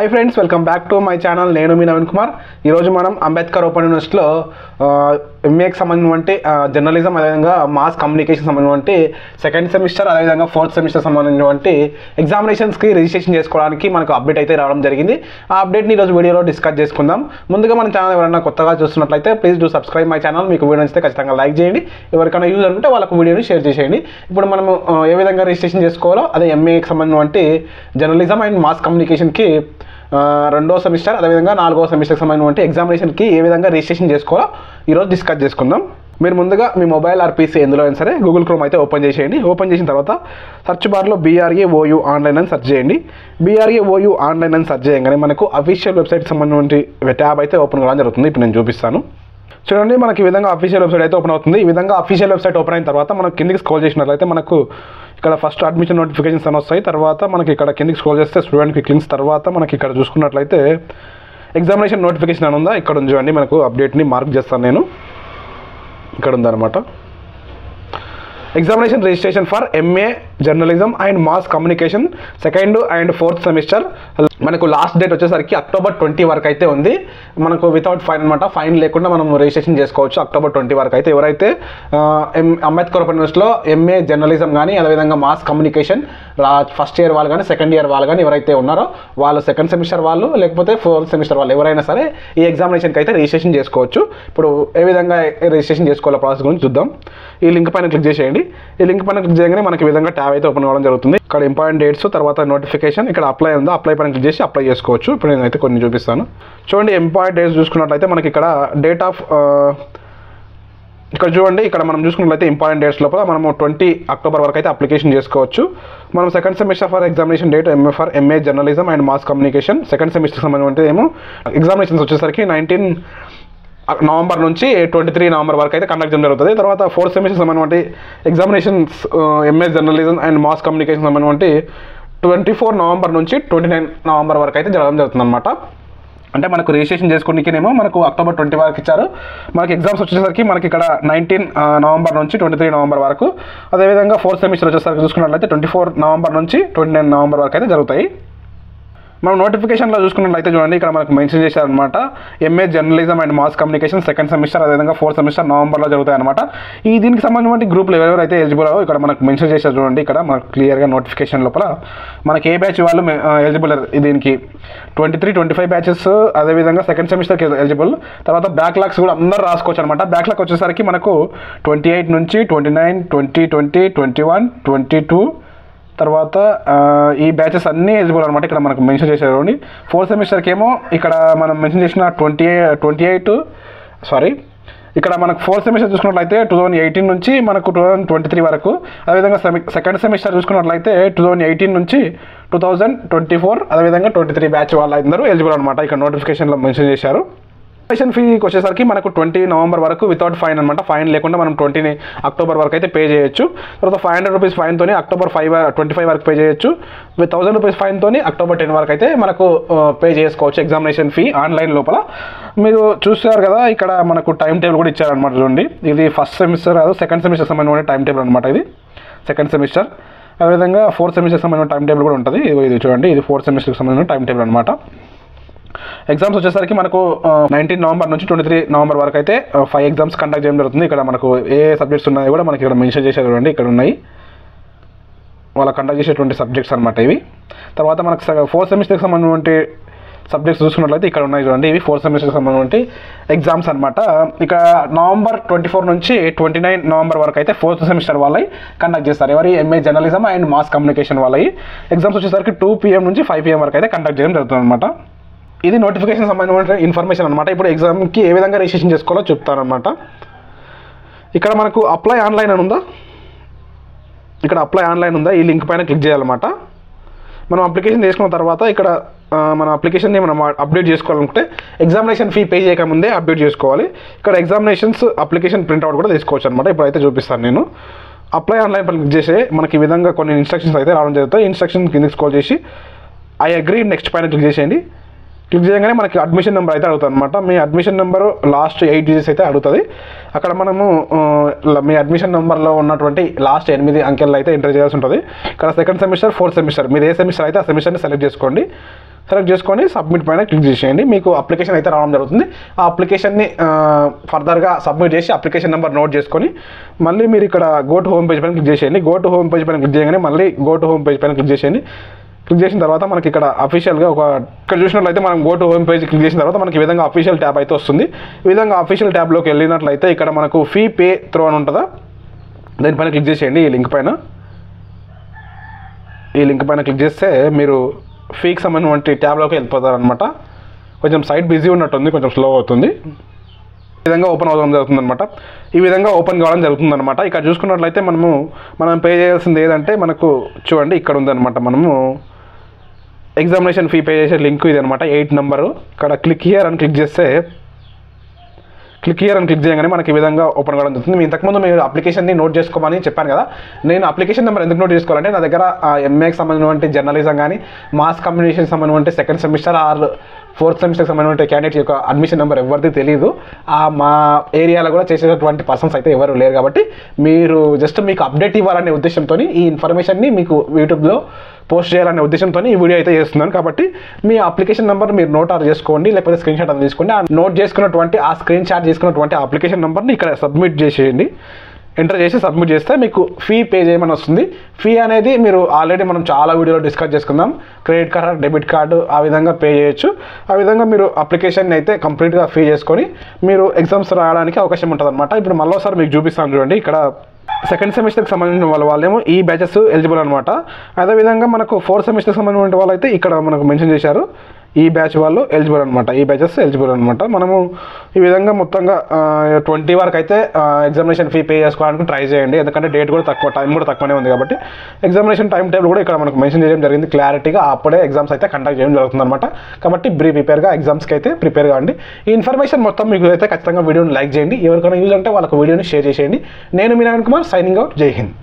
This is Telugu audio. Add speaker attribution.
Speaker 1: Hi friends, welcome back to my channel. నేను మీ నవీన్ కుమార్. ఈరోజు మనం అంబేద్కర్ ఓపెన్ యూనివర్సిటీలో ఎంఏకి సంబంధించినటువంటి జర్నలిజం, అదేవిధంగా మాస్ కమ్యూనికేషన్ సంబంధించినటువంటి సెకండ్ సెమిస్టర్, అదేవిధంగా ఫోర్త్ సెమిస్టర్ సంబంధించినటువంటి ఎగ్జామినేషన్స్కి రిజిస్ట్రేషన్ చేసుకోవడానికి మనకు అప్డేట్ అయితే రావడం జరిగింది. ఆ అప్డేట్ని ఈరోజు వీడియోలో డిస్కస్ చేసుకుందాం. ముందుగా మన ఛానల్ ఎవరైనా కొత్తగా చూస్తున్నట్లయితే please do subscribe my channel. మీకు వీడియో నచ్చితే ఖచ్చితంగా లైక్ చేయండి. ఎవరికైనా యూజ్ అనుకుంటే వాళ్ళకు వీడియోని షేర్ చేసేయండి. ఇప్పుడు మనము ఏ విధంగా రిజిస్ట్రేషన్ చేసుకోవాలో, అదే ఎంఏకి సంబంధించినటువంటి జర్నలిజం అండ్ మాస్ కమ్యూనికేషన్కి రెండో సెమిస్టర్, అదేవిధంగా నాలుగో సెమిస్టర్కి సంబంధించిన ఎగ్జామినేషన్కి ఏ విధంగా రిజిస్ట్రేషన్ చేసుకోవాలో ఈరోజు డిస్కస్ చేసుకుందాం. మీరు ముందుగా మీ మొబైల్ ఆర్ పీసీ ఎందులో అయినా సరే గూగుల్ క్రోమ్ అయితే ఓపెన్ చేసేయండి. ఓపెన్ చేసిన తర్వాత సర్చ్ బార్లో BRAOU ఆన్లైన్ అని సెర్చ్ చేయండి. BRAOU ఆన్లైన్ అని సెర్చ్ చేయగానే మనకు అఫీషియల్ వెబ్సైట్కి సంబంధించిన ట్యాబ్ అయితే ఓపెన్ కావడం జరుగుతుంది. ఇప్పుడు నేను చూపిస్తాను. చూడండి, మనకి ఈ విధంగా అఫీషియల్ వెబ్సైట్ అయితే ఓపెన్ అవుతుంది. ఈ విధంగా అఫీషియల్ వెబ్సైట్ ఓపెన్ అయిన తర్వాత మనం కిందికి స్క్రోల్ చేసినట్లయితే మనకు ఇక్కడ ఫస్ట్ అడ్మిషన్ నోటిఫికేషన్స్ అని వస్తాయి. తర్వాత మనకి ఇక్కడ కిందికి స్క్రోల్ చేస్తే స్టూడెంట్ క్విక్ లింక్స్, తర్వాత మనకి ఇక్కడ చూసుకున్నట్లయితే ఎగ్జామినేషన్ నోటిఫికేషన్ అని ఉందా, ఇక్కడ ఉంది చూడండి. మనకు అప్డేట్ని మార్క్ చేస్తాను నేను. ఇక్కడ ఉందన్నమాట, examination registration for MA journalism and mass communication second and fourth semester. మనకు లాస్ట్ డేట్ వచ్చేసరికి October 20 వరకు అయితే ఉంది. మనకు వితౌట్ ఫైన్ అనమాట, ఫైన్ లేకుండా మనం రిజిస్ట్రేషన్ చేసుకోవచ్చు October 20 వరకు అయితే. ఎవరైతే అంబేద్కర్ ఓపెన్ యూనివర్సిటీలో ఎంఏ జర్నలిజం కానీ, అదేవిధంగా మాస్ కమ్యూనికేషన్ ఫస్ట్ ఇయర్ వాళ్ళు కానీ, సెకండ్ ఇయర్ వాళ్ళు కానీ ఎవరైతే ఉన్నారో వాళ్ళు, సెకండ్ సెమిస్టర్ వాళ్ళు లేకపోతే ఫోర్త్ సెమిస్టర్ వాళ్ళు ఎవరైనా సరే ఈ ఎగ్జామినేషన్కి అయితే రిజిస్ట్రేషన్ చేసుకోవచ్చు. ఇప్పుడు ఏ విధంగా రిజిస్ట్రేషన్ చేసుకోవాలో ప్రాసెస్ గురించి చూద్దాం. ఈ లింక్ పైన క్లిక్ చేసేయండి. ఈ లింక్ పైన క్లిక్ చేయగానే మనకి ఈ విధంగా ట్యాబ్ అయితే ఓపెన్ అవ్వడం జరుగుతుంది. ఇక్కడ ఇంపార్టెంట్ డేట్స్, తర్వాత నోటిఫికేషన్, ఇక్కడ అప్లై ఉందో అప్లై పైన క్లిక్ చేసి అప్లై చేసుకోవచ్చు. ఇప్పుడు నేనైతే కొన్ని చూపిస్తాను. చూడండి, ఇంపార్టెంట్ డేట్స్ చూసుకున్నట్లయితే మనకి ఇక్కడ డేట్ ఆఫ్ ఇక్కడ చూడండి, ఇక్కడ మనం చూసుకున్నట్లయితే ఇంపార్టెంట్ డేట్స్ లోపల మనము 20 October వరకు అయితే అప్లికేషన్ చేసుకోవచ్చు. మనం second semester for examination date MA journalism and mass communication second semester సంబంధించి ఏమో ఎగ్జామినేషన్స్ వచ్చేసరికి 19 November నుంచి 23 November వరకు అయితే కండక్ట్ చేయడం జరుగుతుంది. తర్వాత ఫోర్త్ సెమిస్టర్ సంబంధించి examinations MA journalism and mass communication సంబంధించి 24 November నుంచి 29 November వరకు అయితే జరగడం జరుగుతుంది అనమాట. అంటే మనకు రిజిస్ట్రేషన్ చేసుకోవడానికేమో మనకు October 20 వరకు ఇచ్చారు. మనకి ఎగ్జామ్స్ వచ్చేసరికి మనకి ఇక్కడ 19 November నుంచి 23 November వరకు. అదేవిధంగా ఫోర్త్ సెమిస్టర్ వచ్చేసరికి చూసుకున్నట్లయితే 24 November నుంచి 29 November వరకు అయితే జరుగుతాయి. మనం నోటిఫికేషన్లో చూసుకున్నట్లయితే చూడండి, ఇక్కడ మనకు మెన్షన్ చేశారనమాట, MA journalism and mass communication second semester, అదేవిధంగా ఫోర్త్ సెమిస్టర్ నవంబర్లో జరుగుతాయి అనమాట. దీనికి సంబంధించిన గ్రూప్లు ఎవరెవరైతే ఎలిజిబుల్ ఇక్కడ మనకు మెన్షన్ చేశారు చూడండి. ఇక్కడ మనకు క్లియర్గా నోటిఫికేషన్ లోపల మనకి ఏ బ్యాచ్ వాళ్ళు ఎలిజిబుల్ దీనికి 23-25 బ్యాచెస్, అదేవిధంగా సెకండ్ సెమిస్టర్కి ఎలిజిబుల్. తర్వాత బ్యాక్లాగ్స్ కూడా అందరూ రాసుకోవచ్చు అనమాట. బ్యాక్లాగ్ వచ్చేసరికి మనకు 28 నుంచి 29, 2020, 21, 22 తర్వాత ఈ బ్యాచెస్ అన్నీ ఎలిజిబుల్ అనమాట. ఇక్కడ మనకు మెన్షన్ చేశారు. ఫోర్త్ సెమిస్టర్కి ఏమో ఇక్కడ మనం మెన్షన్ చేసిన 28 ఇక్కడ మనకు ఫోర్త్ సెమిస్టర్ చూసుకున్నట్లయితే 2018 నుంచి మనకు 2023 వరకు. అదేవిధంగా సెకండ్ సెమిస్టర్ చూసుకున్నట్లయితే 2018 నుంచి 2024, అదేవిధంగా 23 బ్యాచ్ వాళ్ళందరూ ఎలిజిబుల్ అనమాట. ఇక్కడ నోటిఫికేషన్లో మెన్షన్ చేశారు. అప్లికేషన్ ఫీకి వచ్చేసరికి మనకు 20 November వరకు వితౌట్ ఫైన్ అనమాట. ఫైన్ లేకుండా మనం 20 October వరకు అయితే పే చేయొచ్చు. తర్వాత 500 రూపీస్ ఫైన్తో October 25 వరకు పే చేయొచ్చు. 1000 రూపీస్ ఫైన్తో October 10 వరకు అయితే మనకు పే చేసుకోవచ్చు ఎగ్జామినేషన్ ఫీ ఆన్లైన్ లోపల. మీరు చూసారు కదా, ఇక్కడ మనకు టైం టేబుల్ కూడా ఇచ్చారనమాట. చూడండి, ఇది ఫస్ట్ సెమిస్టర్ కాదు, సెకండ్ సెమిస్టర్ సంబంధించిన టైం టేబుల్ అనమాట. ఇది సెకండ్ సెమిస్టర్. అదేవిధంగా ఫోర్త్ సెమిస్టర్ సంబంధించిన టైం టేబుల్ కూడా ఉంటుంది. ఇది చూడండి, ఇది ఫోర్త్ సెమిస్టర్కి సంబంధించిన టైం టేబుల్ అనమాట. ఎగ్జామ్స్ వచ్చేసరికి మనకు 19 November నుంచి 23 November వరకు అయితే 5 ఎగ్జామ్స్ కండక్ట్ చేయడం జరుగుతుంది. ఇక్కడ మనకు ఏ సబ్జెక్ట్స్ ఉన్నాయో కూడా మనకి ఇక్కడ మెన్షన్ చేశారు చూడండి. ఇక్కడ ఉన్నాయి వాళ్ళ కండక్ట్ చేసేటువంటి సబ్జెక్ట్స్ అనమాట ఇవి. తర్వాత మనకు ఫోర్త్ సెమిస్టర్కి సంబంధించిన సబ్జెక్ట్స్ చూసుకున్నట్లయితే ఇక్కడ ఉన్నాయి చూడండి. ఇవి ఫోర్త్ సెమిస్టర్కి సంబంధించిన ఎగ్జామ్స్ అనమాట. ఇక్కడ November 24 నుంచి 29 November వరకు అయితే ఫోర్త్ సెమిస్టర్ వాళ్ళవి కండక్ట్ చేస్తారు. ఎవరి MA journalism and mass communication వాళ్ళవి ఎగ్జామ్స్ వచ్చేసరికి 2 PM నుంచి 5 PM వరకు అయితే కండక్ట్ చేయడం జరుగుతుంది అనమాట. ఇది నోటిఫికేషన్ సంబంధించిన ఇన్ఫర్మేషన్ అనమాట. ఇప్పుడు ఎగ్జామ్కి ఏ విధంగా రిజిస్ట్రేషన్ చేసుకోవాలో చెప్తారనమాట. ఇక్కడ మనకు అప్లై ఆన్లైన్ అని ఉందా, ఇక్కడ అప్లై ఆన్లైన్ ఉందా, ఈ లింక్ పైన క్లిక్ చేయాలన్నమాట. మనం అప్లికేషన్ చేసుకున్న తర్వాత ఇక్కడ మన అప్లికేషన్ని మనం అప్డేట్ చేసుకోవాలనుకుంటే ఎగ్జామినేషన్ ఫీ పే చేయకముందే అప్డేట్ చేసుకోవాలి. ఇక్కడ ఎగ్జామినేషన్స్ అప్లికేషన్ ప్రింట్అవుట్ కూడా తీసుకోవచ్చు అనమాట. ఇప్పుడైతే చూపిస్తాను నేను. అప్లై ఆన్లైన్ పైన క్లిక్ చేసి మనకి ఈ విధంగా కొన్ని ఇన్స్ట్రక్షన్స్ అయితే రావడం జరుగుతాయి. ఇన్స్ట్రక్షన్ కిందకి స్క్రోల్ చేసి ఐ అగ్రీ నెక్స్ట్ పైన క్లిక్ చేసేయండి. క్లిక్ చేయగానే మనకి అడ్మిషన్ నెంబర్ అయితే అడుగుతుంది అనమాట. మీ అడ్మిషన్ నెంబరు లాస్ట్ 8 digits అయితే అడుగుతుంది. అక్కడ మనము మీ అడ్మిషన్ నెంబర్లో ఉన్నటువంటి లాస్ట్ 8 అంకెలు అయితే ఎంటర్ చేయాల్సి ఉంటుంది. ఇక్కడ సెకండ్ సెమిస్టర్, ఫోర్త్ సెమిస్టర్, మీరు ఏ సెమిస్టర్ అయితే ఆ సెమిస్టర్ని సెలెక్ట్ చేసుకోండి. సెలెక్ట్ చేసుకొని సబ్మిట్ పైన క్లిక్ చేసేయండి. మీకు అప్లికేషన్ అయితే రావడం జరుగుతుంది. ఆ అప్లికేషన్ని ఫర్దర్గా సబ్మిట్ చేసి అప్లికేషన్ నెంబర్ నోట్ చేసుకొని మళ్ళీ మీరు ఇక్కడ గో టు హోమ్ పేజ్ పైన క్లిక్ చేసేయండి. గో టు హోమ్ పేజ్ పైన క్లిక్ చేయగానే మళ్ళీ గో టు హోమ్ పేజ్ పైన క్లిక్ చేసేయండి. క్లిక్ చేసిన తర్వాత మనకి ఇక్కడ అఫీషియల్గా ఇక్కడ చూసినట్లయితే మనం go to home page click చేసిన తర్వాత మనకి ఈ విధంగా అఫీషియల్ ట్యాబ్ అయితే వస్తుంది. ఈ విధంగా అఫీషియల్ ట్యాబ్లోకి వెళ్ళినట్లయితే ఇక్కడ మనకు ఫీ పే త్రూ అని ఉంటుందా, దానిపైన క్లిక్ చేసేయండి. ఈ లింక్ పైన క్లిక్ చేస్తే మీరు ఫీకి సంబంధించిన ట్యాబ్లోకి వెళ్ళిపోతారు అనమాట. కొంచెం సైట్ బిజీ ఉన్నట్టుంది, కొంచెం స్లో అవుతుంది. ఈ విధంగా ఓపెన్ అవ్వడం జరుగుతుందన్నమాట. ఈ విధంగా ఓపెన్ కావడం జరుగుతుందన్నమాట. ఇక్కడ చూసుకున్నట్లయితే మనం పే చేయాల్సింది ఏదంటే మనకు చూడండి ఇక్కడ ఉందన్నమాట. మనము ఎగ్జామినేషన్ ఫీ పే చేసే లింక్ ఇది అనమాట, 8 నెంబరు. ఇక్కడ క్లిక్ హియర్ అని క్లిక్ చేయగానే మనకి ఈ విధంగా ఓపెన్ కావడం జరుగుతుంది. ఇంతకుముందు మీరు అప్లికేషన్ని నోట్ చేసుకోమని చెప్పాను కదా. నేను అప్లికేషన్ నెంబర్ ఎందుకు నోట్ చేసుకోవాలంటే నా దగ్గర ఎంఏకి సంబంధించిన జర్నలిజం కానీ మాస్ కమ్యూనికేషన్ సంబంధించిన సెకండ్ సెమిస్టర్ ఆర్ ఫోర్త్ సెమిస్టర్కి సంబంధించిన క్యాండిడేట్ యొక్క అడ్మిషన్ నెంబర్ ఎవరిది తెలియదు. మా ఏరియాలో కూడా చేసేటటువంటి పర్సన్స్ అయితే ఎవరు లేరు. కాబట్టి మీరు జస్ట్ మీకు అప్డేట్ ఇవ్వాలనే ఉద్దేశంతో ఈ ఇన్ఫర్మేషన్ని మీకు యూట్యూబ్లో పోస్ట్ చేయాలనే ఉద్దేశంతో ఈ వీడియో అయితే చేస్తున్నాను. కాబట్టి మీ అప్లికేషన్ నెంబర్ మీరు నోట్ చేసుకోండి, లేకపోతే స్క్రీన్ షాట్ అని తీసుకోండి. ఆ నోట్ చేసుకున్నటువంటి ఆ స్క్రీన్ షాట్ చేసుకున్నటువంటి అప్లికేషన్ నెంబర్ని ఇక్కడ సబ్మిట్ చేసేయండి. ఎంటర్ చేసి సబ్మిట్ చేస్తే మీకు ఫీ పే చేయమని వస్తుంది. ఫీ అనేది మీరు ఆల్రెడీ మనం చాలా వీడియోలో డిస్కస్ చేసుకుందాం. క్రెడిట్ కార్డ్, డెబిట్ కార్డు ఆ విధంగా పే చేయొచ్చు. ఆ విధంగా మీరు అప్లికేషన్ అయితే కంప్లీట్గా ఫీ చేసుకొని మీరు ఎగ్జామ్స్ రాయడానికి అవకాశం ఉంటుంది అనమాట. ఇప్పుడు మళ్ళీసారి మీకు చూపిస్తాను చూడండి. ఇక్కడ సెకండ్ సెమిస్టర్కి సంబంధించిన వాళ్ళేమో ఈ బ్యాచెస్ ఎలిజిబుల్ అనమాట. అదేవిధంగా మనకు ఫోర్త్ సెమిస్టర్కి సంబంధించిన వాళ్ళు అయితే ఇక్కడ మనకు మెన్షన్ చేశారు ఈ బ్యాచ్ వాళ్ళు ఎలిజిబుల్ అనమాట, ఈ బ్యాచెస్ ఎలిజిబుల్ అనమాట. మనము ఈ విధంగా మొత్తంగా 20 వరకు అయితే ఎగ్జామినేషన్ ఫీ పే చేసుకోవడానికి ట్రై చేయండి. ఎందుకంటే డేట్ కూడా తక్కువ, టైం కూడా తక్కువనే ఉంది. కాబట్టి ఎగ్జామినేషన్ టైం టేబుల్ కూడా ఇక్కడ మనకు మెన్షన్ చేయడం జరిగింది క్లారిటీగా. అప్పుడే ఎగ్జామ్స్ అయితే కండక్ట్ చేయడం జరుగుతుంది అనమాట. కాబట్టి ప్రిపేర్గా ఎగ్జామ్స్కి అయితే ప్రిపేర్ కావండి. ఈ ఇన్ఫర్మేషన్ మొత్తం మీకు అయితే ఖచ్చితంగా వీడియోని లైక్ చేయండి. ఎవరికైనా యూజ్ అంటే వాళ్ళకి వీడియోని షేర్ చేసేయండి. నేను మీ నవీన్ కుమార్, సైనింగ్ అవుట్. జై హింద్.